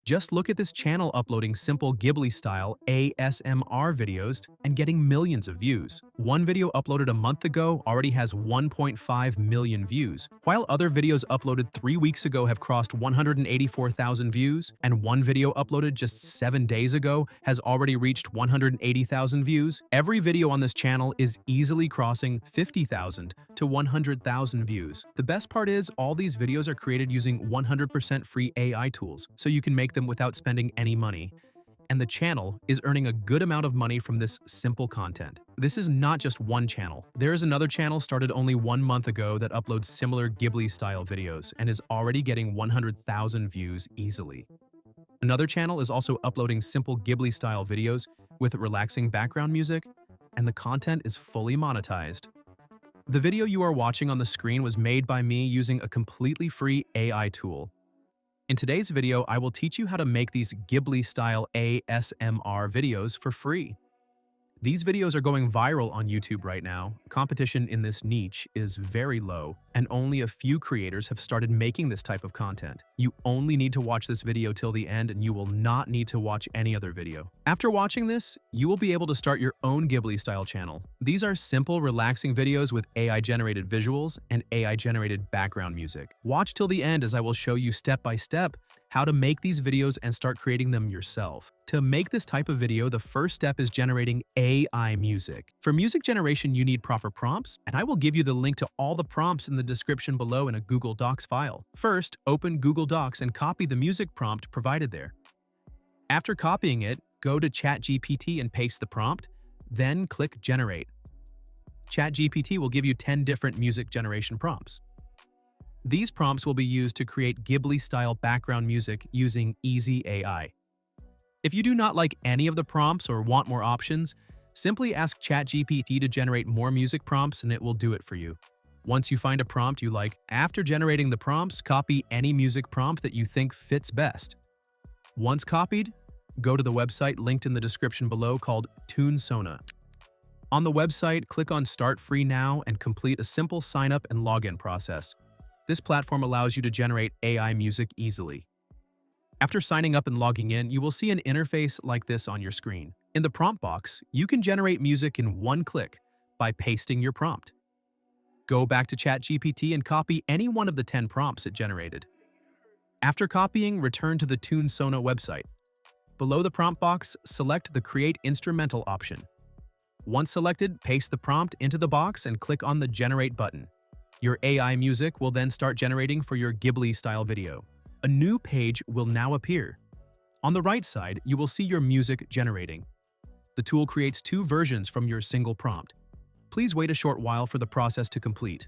Just look at this channel uploading simple Ghibli-style ASMR videos and getting millions of views. One video uploaded a month ago already has 1.5 million views, while other videos uploaded 3 weeks ago have crossed 184,000 views, and one video uploaded just 7 days ago has already reached 180,000 views. Every video on this channel is easily crossing 50,000 to 100,000 views. The best part is all these videos are created using 100% free AI tools, so you can make them without spending any money. And the channel is earning a good amount of money from this simple content. This is not just one channel. There is another channel started only 1 month ago that uploads similar Ghibli-style videos and is already getting 100,000 views easily. Another channel is also uploading simple Ghibli-style videos with relaxing background music, and the content is fully monetized. The video you are watching on the screen was made by me using a completely free AI tool. In today's video, I will teach you how to make these Ghibli-style ASMR videos for free. These videos are going viral on YouTube right now. Competition in this niche is very low, and only a few creators have started making this type of content. You only need to watch this video till the end, and you will not need to watch any other video. After watching this, you will be able to start your own Ghibli-style channel. These are simple, relaxing videos with AI-generated visuals and AI-generated background music. Watch till the end as I will show you step by step how to make these videos and start creating them yourself. To make this type of video, the first step is generating AI music. For music generation, you need proper prompts, and I will give you the link to all the prompts in the description below in a Google Docs file. First, open Google Docs and copy the music prompt provided there. After copying it, go to ChatGPT and paste the prompt, then click Generate. ChatGPT will give you 10 different music generation prompts. These prompts will be used to create Ghibli-style background music using Easy AI. If you do not like any of the prompts or want more options, simply ask ChatGPT to generate more music prompts and it will do it for you. Once you find a prompt you like, after generating the prompts, copy any music prompt that you think fits best. Once copied, go to the website linked in the description below called TuneSona. On the website, click on Start Free Now and complete a simple sign-up and login process. This platform allows you to generate AI music easily. After signing up and logging in, you will see an interface like this on your screen. In the prompt box, you can generate music in one click by pasting your prompt. Go back to ChatGPT and copy any one of the 10 prompts it generated. After copying, return to the TuneSona website. Below the prompt box, select the Create Instrumental option. Once selected, paste the prompt into the box and click on the Generate button. Your AI music will then start generating for your Ghibli-style video. A new page will now appear. On the right side, you will see your music generating. The tool creates 2 versions from your single prompt. Please wait a short while for the process to complete.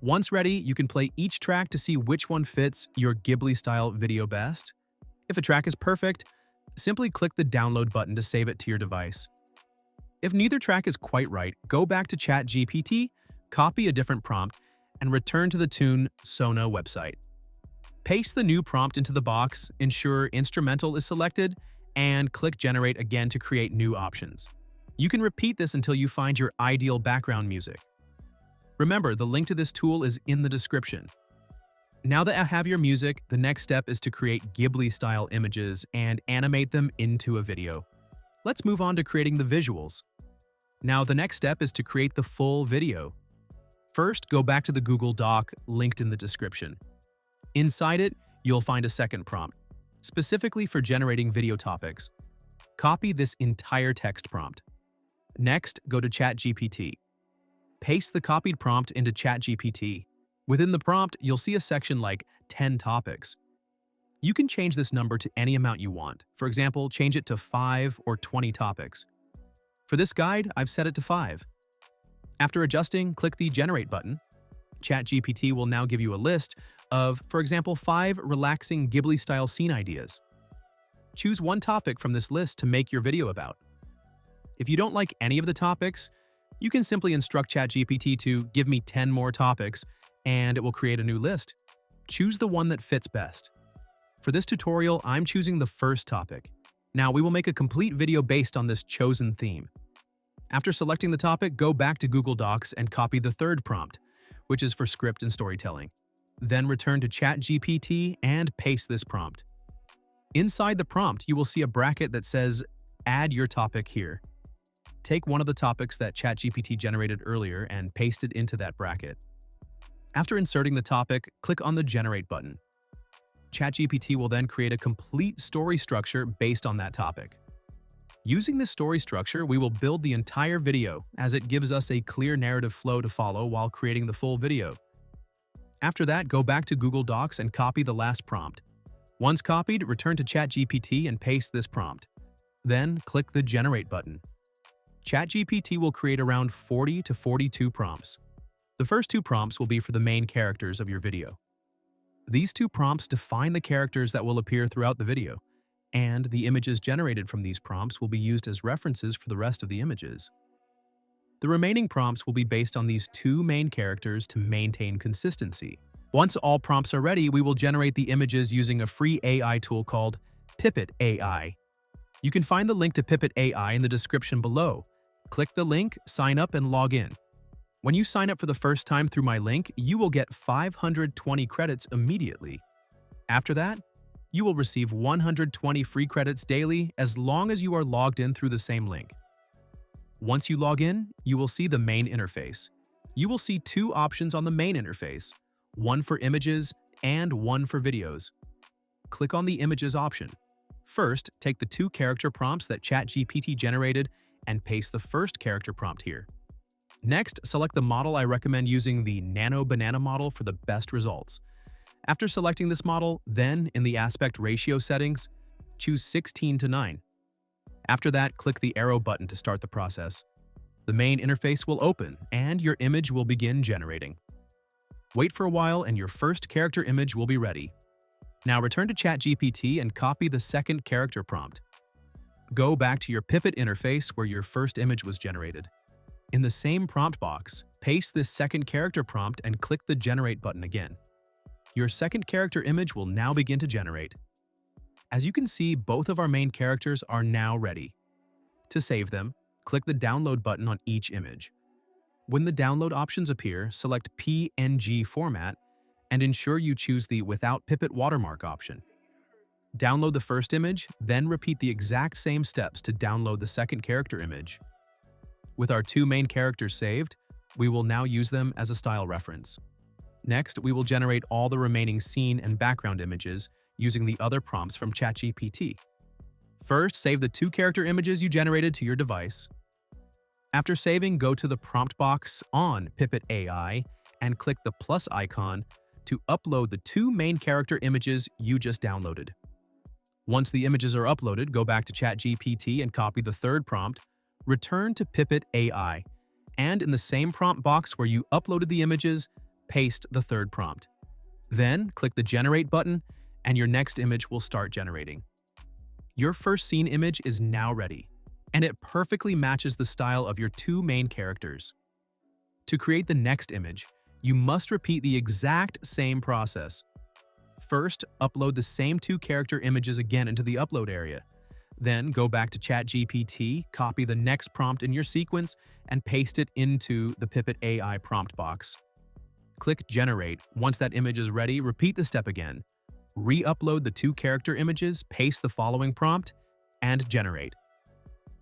Once ready, you can play each track to see which one fits your Ghibli-style video best. If a track is perfect, simply click the Download button to save it to your device. If neither track is quite right, go back to ChatGPT, copy a different prompt, and return to the TuneSona website. Paste the new prompt into the box, ensure Instrumental is selected, and click Generate again to create new options. You can repeat this until you find your ideal background music. Remember, the link to this tool is in the description. Now that I have your music, the next step is to create Ghibli-style images and animate them into a video. Let's move on to creating the visuals. Now, the next step is to create the full video. First, go back to the Google Doc linked in the description. Inside it, you'll find a second prompt, specifically for generating video topics. Copy this entire text prompt. Next, go to ChatGPT. Paste the copied prompt into ChatGPT. Within the prompt, you'll see a section like 10 topics. You can change this number to any amount you want. For example, change it to 5 or 20 topics. For this guide, I've set it to 5. After adjusting, click the Generate button. ChatGPT will now give you a list of, for example, 5 relaxing Ghibli-style scene ideas. Choose one topic from this list to make your video about. If you don't like any of the topics, you can simply instruct ChatGPT to give me 10 more topics, and it will create a new list. Choose the one that fits best. For this tutorial, I'm choosing the first topic. Now, we will make a complete video based on this chosen theme. After selecting the topic, go back to Google Docs and copy the third prompt, which is for script and storytelling. Then return to ChatGPT and paste this prompt. Inside the prompt, you will see a bracket that says, "Add your topic here." Take one of the topics that ChatGPT generated earlier and paste it into that bracket. After inserting the topic, click on the Generate button. ChatGPT will then create a complete story structure based on that topic. Using this story structure, we will build the entire video as it gives us a clear narrative flow to follow while creating the full video. After that, go back to Google Docs and copy the last prompt. Once copied, return to ChatGPT and paste this prompt. Then, click the Generate button. ChatGPT will create around 40 to 42 prompts. The first two prompts will be for the main characters of your video. These two prompts define the characters that will appear throughout the video, and the images generated from these prompts will be used as references for the rest of the images. The remaining prompts will be based on these two main characters to maintain consistency. Once all prompts are ready, we will generate the images using a free AI tool called Pippit AI. You can find the link to Pippit AI in the description below. Click the link, sign up, and log in. When you sign up for the first time through my link, you will get 520 credits immediately. After that, you will receive 120 free credits daily as long as you are logged in through the same link. Once you log in, you will see the main interface. You will see two options on the main interface, one for images and one for videos. Click on the images option. First, take the two character prompts that ChatGPT generated and paste the first character prompt here. Next, select the model. I recommend using the Nano Banana model for the best results. After selecting this model, then in the aspect ratio settings, choose 16:9. After that, click the arrow button to start the process. The main interface will open and your image will begin generating. Wait for a while and your first character image will be ready. Now return to ChatGPT and copy the second character prompt. Go back to your Pippet interface where your first image was generated. In the same prompt box, paste this second character prompt and click the Generate button again. Your second character image will now begin to generate. As you can see, both of our main characters are now ready. To save them, click the Download button on each image. When the download options appear, select PNG format and ensure you choose the Without Pippet Watermark option. Download the first image, then repeat the exact same steps to download the second character image. With our two main characters saved, we will now use them as a style reference. Next, we will generate all the remaining scene and background images using the other prompts from ChatGPT. First, save the two character images you generated to your device. After saving, go to the prompt box on Pippit AI and click the plus icon to upload the two main character images you just downloaded. Once the images are uploaded, go back to ChatGPT and copy the third prompt, return to Pippit AI, and in the same prompt box where you uploaded the images, paste the third prompt. Then, click the Generate button, and your next image will start generating. Your first scene image is now ready, and it perfectly matches the style of your two main characters. To create the next image, you must repeat the exact same process. First, upload the same two character images again into the upload area. Then, go back to ChatGPT, copy the next prompt in your sequence, and paste it into the Pippit AI prompt box. Click Generate. Once that image is ready, repeat the step again. Re-upload the two character images, paste the following prompt, and generate.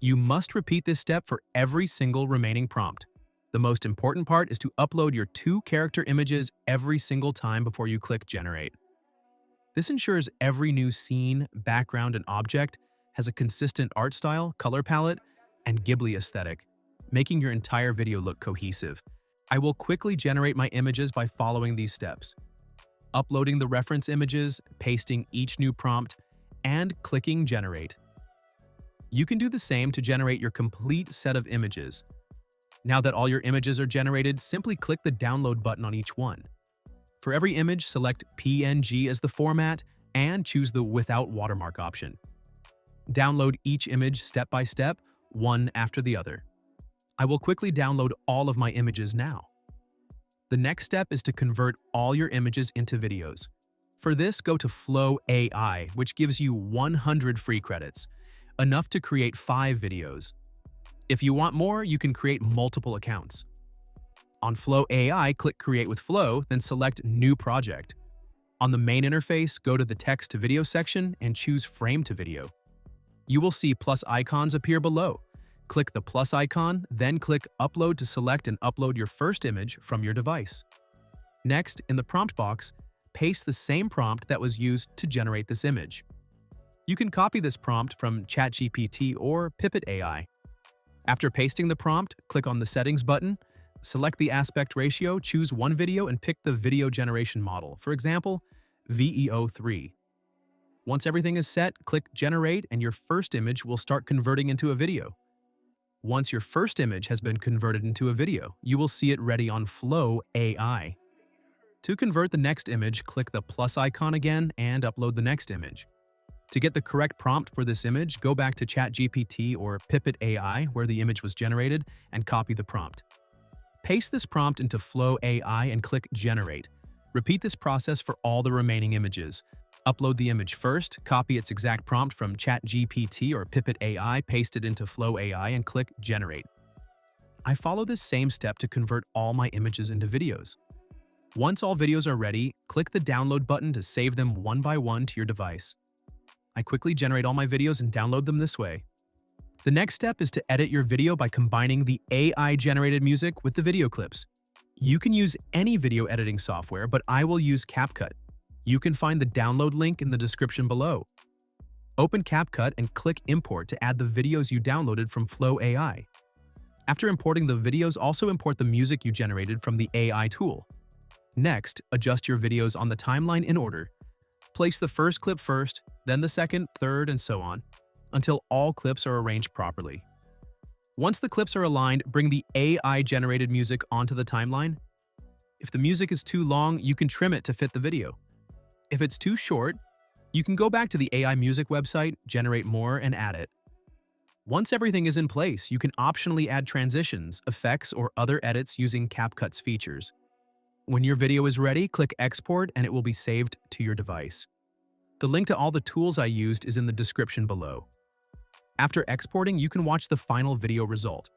You must repeat this step for every single remaining prompt. The most important part is to upload your two character images every single time before you click Generate. This ensures every new scene, background, and object has a consistent art style, color palette, and Ghibli aesthetic, making your entire video look cohesive. I will quickly generate my images by following these steps: uploading the reference images, pasting each new prompt, and clicking Generate. You can do the same to generate your complete set of images. Now that all your images are generated, simply click the Download button on each one. For every image, select PNG as the format and choose the Without Watermark option. Download each image step by step, one after the other. I will quickly download all of my images now. The next step is to convert all your images into videos. For this, go to Flow AI, which gives you 100 free credits, enough to create 5 videos. If you want more, you can create multiple accounts. On Flow AI, click Create with Flow, then select New Project. On the main interface, go to the text to video section and choose frame to video. You will see plus icons appear below. Click the plus icon, then click Upload to select and upload your first image from your device. Next, in the prompt box, paste the same prompt that was used to generate this image. You can copy this prompt from ChatGPT or Pippet AI. After pasting the prompt, click on the Settings button, select the aspect ratio, choose one video, and pick the video generation model, for example, VEO3. Once everything is set, click Generate and your first image will start converting into a video. Once your first image has been converted into a video, you will see it ready on Flow AI. To convert the next image, click the plus icon again and upload the next image. To get the correct prompt for this image, go back to ChatGPT or Pippet AI where the image was generated and copy the prompt. Paste this prompt into Flow AI and click Generate. Repeat this process for all the remaining images. Upload the image first, copy its exact prompt from ChatGPT or Pippet AI, paste it into Flow AI, and click Generate. I follow this same step to convert all my images into videos. Once all videos are ready, click the Download button to save them one by one to your device. I quickly generate all my videos and download them this way. The next step is to edit your video by combining the AI-generated music with the video clips. You can use any video editing software, but I will use CapCut. You can find the download link in the description below. Open CapCut and click Import to add the videos you downloaded from Flow AI. After importing the videos, also import the music you generated from the AI tool. Next, adjust your videos on the timeline in order. Place the first clip first, then the second, third, and so on, until all clips are arranged properly. Once the clips are aligned, bring the AI-generated music onto the timeline. If the music is too long, you can trim it to fit the video. If it's too short, you can go back to the AI music website, generate more, and add it. Once everything is in place, you can optionally add transitions, effects, or other edits using CapCut's features. When your video is ready, click Export and it will be saved to your device. The link to all the tools I used is in the description below. After exporting, you can watch the final video result.